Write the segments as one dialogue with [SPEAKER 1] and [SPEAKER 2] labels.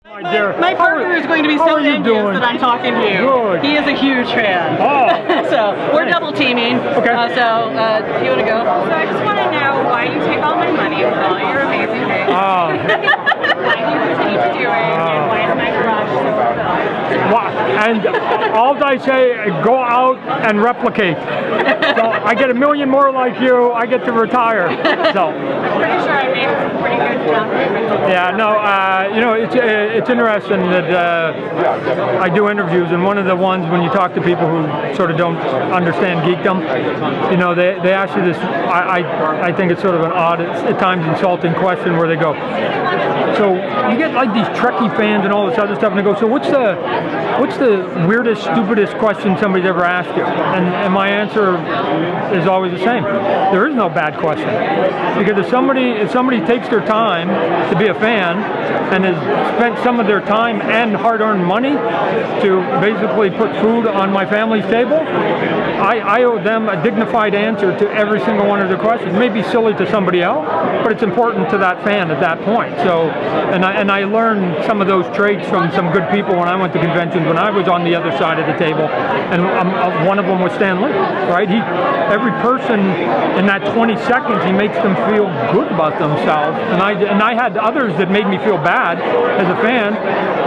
[SPEAKER 1] My partner is going to be so envious that I'm talking to you.
[SPEAKER 2] Good.
[SPEAKER 1] He is a huge fan.
[SPEAKER 2] Oh.
[SPEAKER 1] So we're double teaming.
[SPEAKER 2] Okay.
[SPEAKER 1] Do you want to go?
[SPEAKER 3] So I just want to know why you take all my money with all your amazing things. Why do you continue to do it, and why is my garage so filled?
[SPEAKER 2] And all I say, go out and replicate. So I get 1 million more like you, I get to retire. So.
[SPEAKER 3] I'm pretty sure I made some pretty good down payments.
[SPEAKER 2] Yeah, no, it's interesting that I do interviews, and one of the ones when you talk to people who sort of don't understand geekdom, they ask you this. I think it's sort of an odd, at times insulting question where they go, so you get like these Trekkie fans and all this other stuff, and they go, so what's the weirdest, stupidest question somebody's ever asked you? And my answer is always the same. There is no bad question, because if somebody takes their time to be a fan and has spent some of their time and hard-earned money to basically put food on my family's table, I owe them a dignified answer to every single one of their questions. It may be silly to somebody else, but it's important to that fan at that point. So, and I learned some of those traits from some good people when I went to conventions when I was on the other side of the table, and one of them was Stan Lee, right? Every person in that 20 seconds, he makes them feel good about themselves, and I had others that made me feel bad as a fan,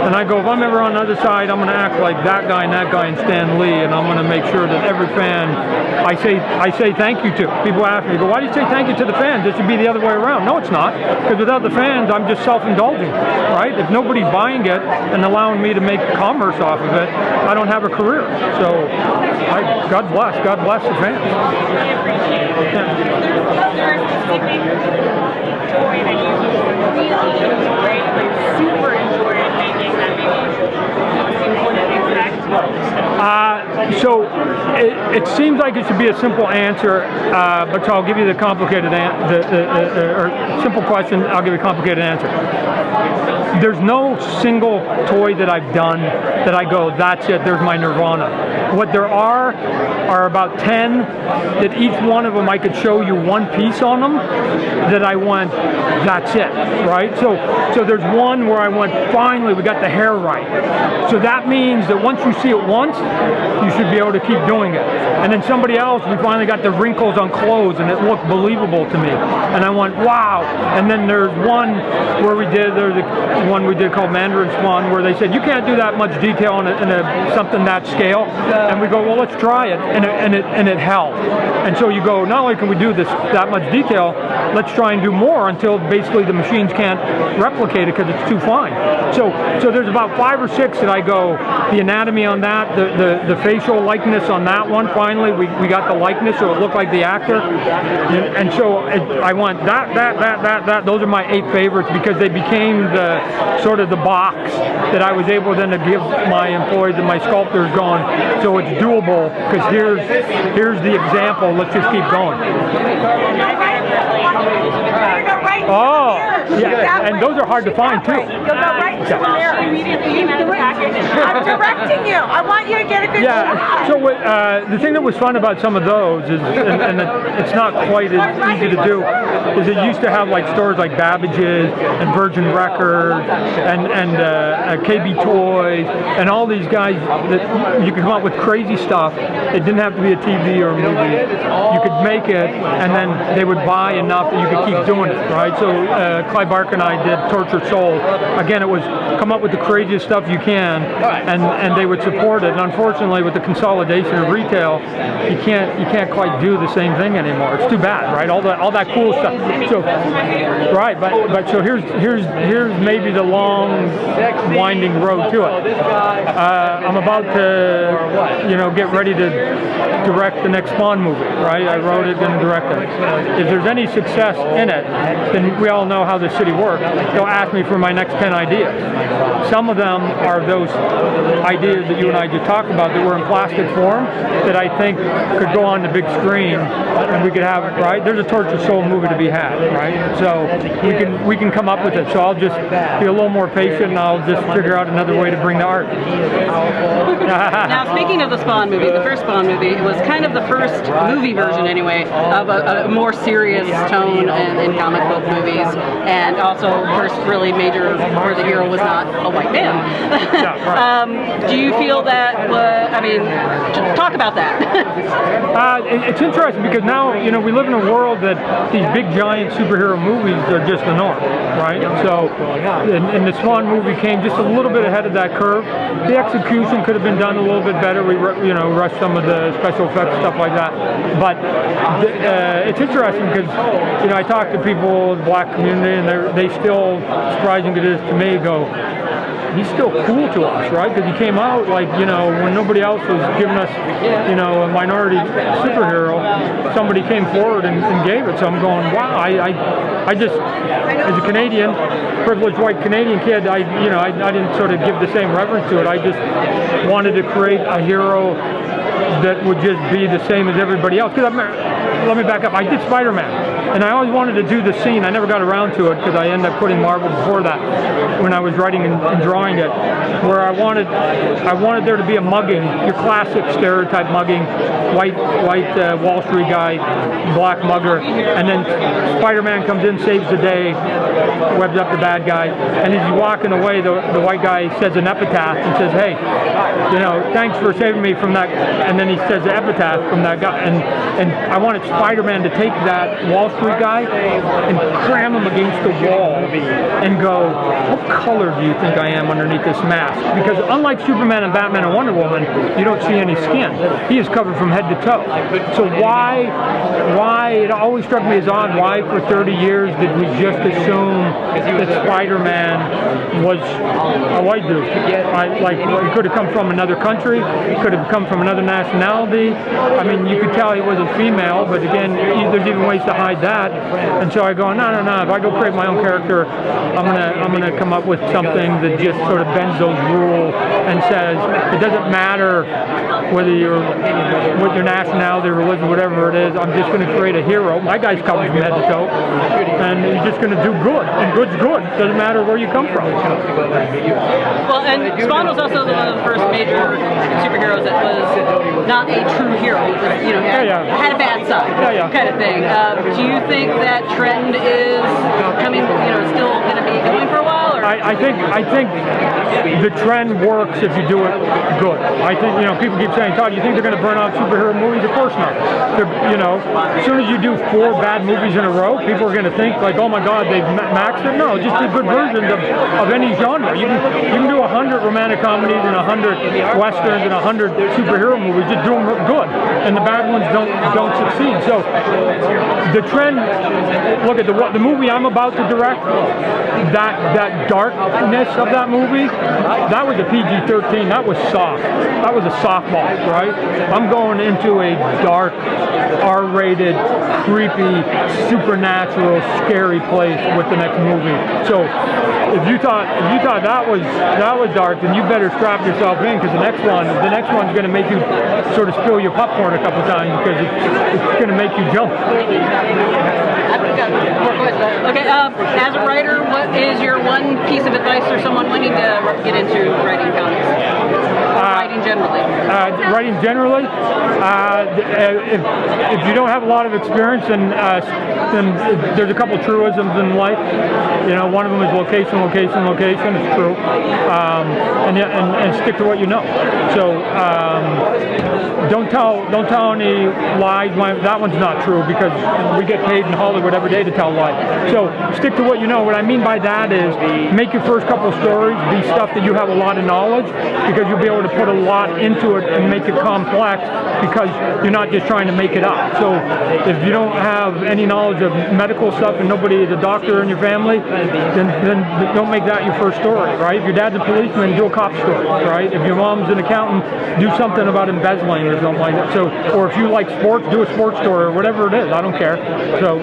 [SPEAKER 2] and I go, if I'm ever on the other side, I'm going to act like that guy and Stan Lee, and I'm going to make sure that every fan I say thank you to. People ask me, why do you say thank you to the fans? It should be the other way around. No, it's not, because without the fans, I'm just self-indulging, right? If nobody's buying it and allowing me to make commerce off of it, I don't have a career. So, God bless the fans.
[SPEAKER 3] I appreciate it. There's a specific toy that you really enjoy, like super enjoy making that maybe you wouldn't expect?
[SPEAKER 2] So it seems like it should be a simple answer, but so I'll give you the complicated or simple question. I'll give you a complicated answer. There's no single toy that I've done that I go, that's it, there's my nirvana. What there are about 10 that each one of them I could show you one piece on them that I went, that's it, right? So there's one where I went, finally we got the hair right. So that means that once you see it once, you should be able to keep doing it. And then somebody else, we finally got the wrinkles on clothes and it looked believable to me. And I went, wow. And then there's one where there's one we did called Mandarin Swan, where they said, you can't do that much detail in something that scale. And we go, well, let's try it. And it held. And so you go, not only can we do that much detail, let's try and do more until basically the machines can't replicate it because it's too fine. So there's about 5 or 6 that I go, the anatomy on that, the facial likeness on that one, finally we got the likeness so it looked like the actor. And so I want that, those are my 8 favorites because they became the sort of the box that I was able then to give my employees and my sculptors going, so it's doable because here's the example, let's just keep going. Oh, yeah, and those are hard to find too.
[SPEAKER 3] You'll go right to there immediately came out of the package. I'm directing you. I want you to get a good shot.
[SPEAKER 2] So the thing that was fun about some of those is, and it's not quite as easy to do, is it used to have like stores like Babbage's and Virgin Records and KB Toys and all these guys that you could come up with crazy stuff. It didn't have to be a TV or a movie. You could make it, and then they would buy enough that you could keep doing it, right? So Clive Barker and I did Tortured Soul. Again, it was come up with the craziest stuff you can, and they would support it. And unfortunately, with the consolidation of retail, you can't quite do the same thing anymore. It's too bad, right? All that cool stuff. So right, but so here's maybe the long, winding road to it. I'm about to get ready to direct the next Spawn movie, right? I wrote it and directed it. If there's any success in it, then we all know how the city works. They'll ask me for my next 10 ideas. Some of them are those ideas that you and I just talked about that were in plastic form that I think could go on the big screen and we could have it, right? There's a Tortured Soul movie to be had, right? So we can come up with it. So I'll just be a little more patient and I'll just figure out another way to bring the art.
[SPEAKER 1] Now, speaking of the Spawn movie, the first Spawn movie, it was kind of the first movie version anyway of a more serious tone in comic book movies, and also first really major where the hero superhero was not a white man.
[SPEAKER 2] Yeah, right.
[SPEAKER 1] Do you feel that? I mean, talk about that.
[SPEAKER 2] It's interesting because now, you know, we live in a world that these big giant superhero movies are just the norm, right? So, and the Spawn movie came just a little bit ahead of that curve. The execution could have been done a little bit better. We, you know, rushed some of the special effects, stuff like that. But it's interesting because, you know, I talk to people in the black community, and they still, surprising it is to me, go, he's still cool to us, right? Because he came out like, you know, when nobody else was giving us, you know, a minority superhero, somebody came forward and gave it. So I'm going, wow, I just, as a Canadian, privileged white Canadian kid, I didn't sort of give the same reverence to it. I just wanted to create a hero that would just be the same as everybody else. Because let me back up. I did Spider-Man, and I always wanted to do the scene. I never got around to it because I ended up putting Marvel before that when I was writing and drawing it, where I wanted there to be a mugging, your classic stereotype mugging, white Wall Street guy, black mugger, and then Spider-Man comes in, saves the day, webs up the bad guy, and as he's walking away, the white guy says an epitaph and says, hey, you know, thanks for saving me from that, and then he says the epitaph from that guy, and I wanted Spider-Man to take that Wall Street guy and cram him against the wall and go, what color do you think I am underneath this mask? Because unlike Superman and Batman and Wonder Woman, you don't see any skin. He is covered from head to toe. So why, it always struck me as odd, why for 30 years did we just assume that Spider-Man was a white dude? Like, he could have come from another country, he could have come from another nationality. I mean, you could tell he wasn't female, but again, there's even ways to hide that. And so I go, no. If I go create my own character, I'm gonna come up with something that just sort of bends those rules and says it doesn't matter whether what your nationality, religion, whatever it is. I'm just going to create a hero. My guy's covered from head to toe, and he's just going to do good. And good's good. Doesn't matter where you come from.
[SPEAKER 1] Well, and Spawn was also one of the first major superheroes that was not a true hero. You know, had a bad side, kind of thing. Do you think that trend is coming? You know, still going to be going for a while? Or?
[SPEAKER 2] I think the trend works if you do it good. I think, you know, people keep saying, Todd, you think they're going to burn out superhero movies? Of course not. You know, as soon as you do 4 bad movies in a row, people are going to think like, oh my God, they've maxed it. No, just do good versions of any genre. You can do 100 romantic comedies and 100 westerns and 100 superhero movies. Just do them good, and the bad ones don't succeed. So the trend. Look at the movie I'm about to direct. That darkness of that movie, that was a PG-13. That was soft. That was a softball, right? I'm going into a dark, R-rated, creepy, supernatural, scary place with the next movie. So if you thought that was dark, then you better strap yourself in, because the next one's going to make you sort of spill your popcorn a couple times, because it's going to make you jump.
[SPEAKER 1] Okay, as a writer, what is your one piece of advice for someone wanting to get into writing comics? Writing generally.
[SPEAKER 2] Writing generally, if you don't have a lot of experience, then there's a couple truisms in life. You know, one of them is location. It's true, and stick to what you know. So don't tell any lies. That one's not true, because we get paid in Hollywood every day to tell lies. So stick to what you know. What I mean by that is make your first couple stories be stuff that you have a lot of knowledge, because you'll be able to put a lot into it and make it complex, because you're not just trying to make it up. So if you don't have any knowledge of medical stuff and nobody is a doctor in your family, then don't make that your first story, right? If your dad's a policeman, do a cop story, right? If your mom's an accountant, do something about embezzling or something like that. So, or if you like sports, do a sports story or whatever it is. I don't care. So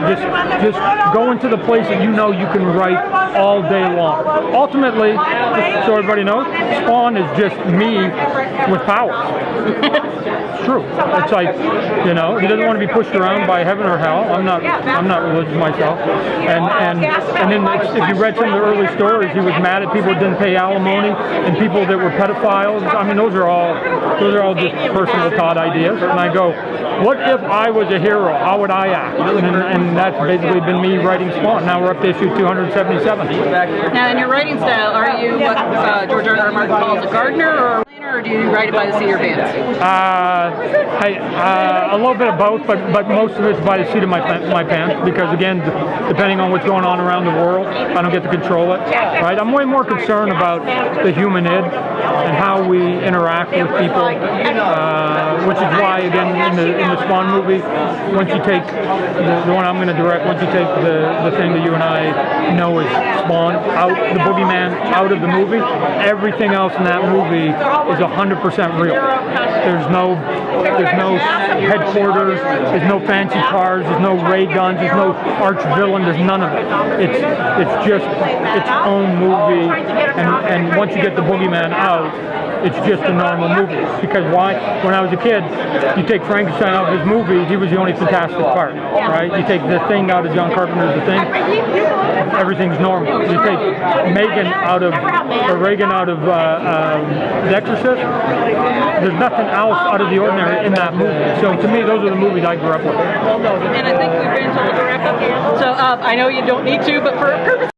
[SPEAKER 2] just go into the place that you know you can write all day long. Ultimately, so everybody knows, Spawn is just me with powers. True. It's like, you know, he doesn't want to be pushed around by heaven or hell. I'm not religious myself. And then if you read some of the early stories, he was mad at people who didn't pay alimony and people that were pedophiles. I mean, those are all just personal Todd ideas. And I go, what if I was a hero? How would I act? And that's basically been me writing Spawn. Now we're up to issue 277.
[SPEAKER 1] Now, in your writing style, are you what George R. R. Martin calls a gardener, or do you write it by the seat of your pants?
[SPEAKER 2] A little bit of both, but most of it's by the seat of my pants, because again, depending on what's going on around the world, I don't get to control it. Right? I'm way more concerned about the human id and how we interact with people, which is why, again, in the Spawn movie, once you take the one I'm going to direct, once you take the thing that you and I know is Spawn out, the boogeyman out of the movie, everything else in that movie is 100% real. There's no headquarters, there's no fancy cars, there's no ray guns, there's no arch villain, there's none of it. It's just its own movie, and once you get the boogeyman out, it's just a normal movie. Because why? When I was a kid, you take Frankenstein out of his movie, he was the only fantastic part, right? You take The Thing out of John Carpenter's The Thing, everything's normal. You take Reagan out of The Exorcist, there's nothing else out of the ordinary in that movie. So to me, those are the movies I grew up with.
[SPEAKER 1] And I think we've been told to wrap up. So I know you don't need to, but for purposes